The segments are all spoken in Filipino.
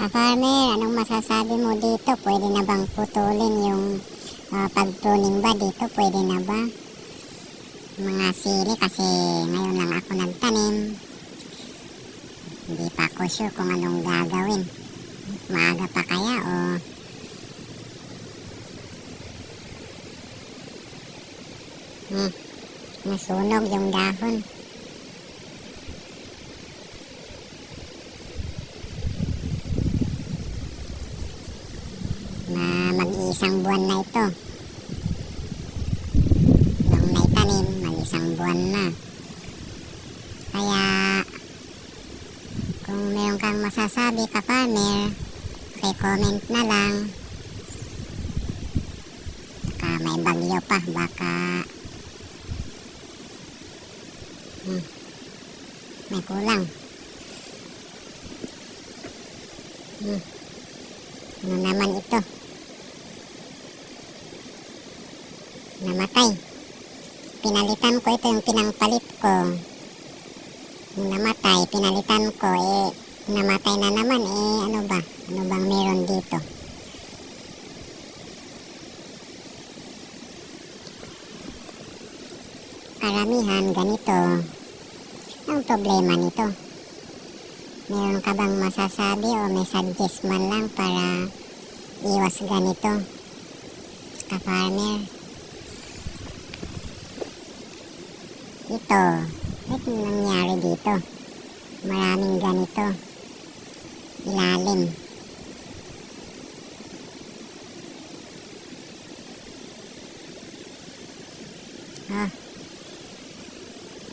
Ka-farmer, anong masasabi mo dito? Pwede na bang putulin yung pag-pruning ba dito? Pwede na ba? Mga sili kasi ngayon lang ako nagtanim. Hindi pa ako sure kung anong gagawin. Maaga pa kaya o nasunog yung dahon. Mag-iisang buwan na ito nung naitanim, mag-isang buwan na. Kaya kung meron kang masasabi ka-farmer, comment na lang. Baka may bagyo pa, baka may kulang. Ano naman ito? Namatay. Pinalitan ko ito, yung pinangpalit ko. Yung namatay, pinalitan ko, namatay na naman, ano ba? Ano bang meron dito? Karamihan ganito. Ang problema nito, meron ka bang masasabi o may suggest man lang para iwas ganito, ka-farmer? Ito nangyari dito. Maraming ganito. Ilalim.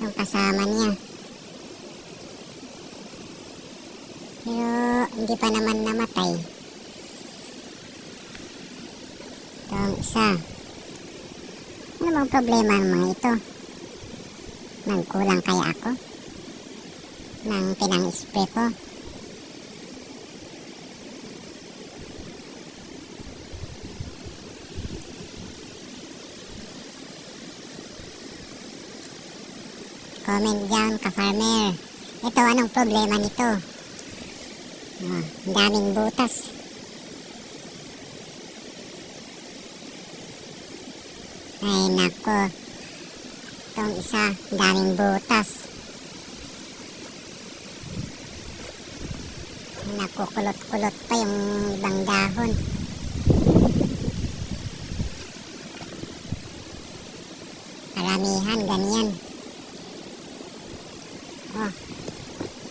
Yung kasama niya. Pero hindi pa naman namatay. Ito ang isa. Ano bang problema ng mga ito? Nagkulang kaya ako ng pinang-spray ko? Comment dyan, ka-farmer. Ito, anong problema nito? Ang daming butas. Ay nako, itong isa, daming butas. Nakukulot-kulot pa yung ibang dahon.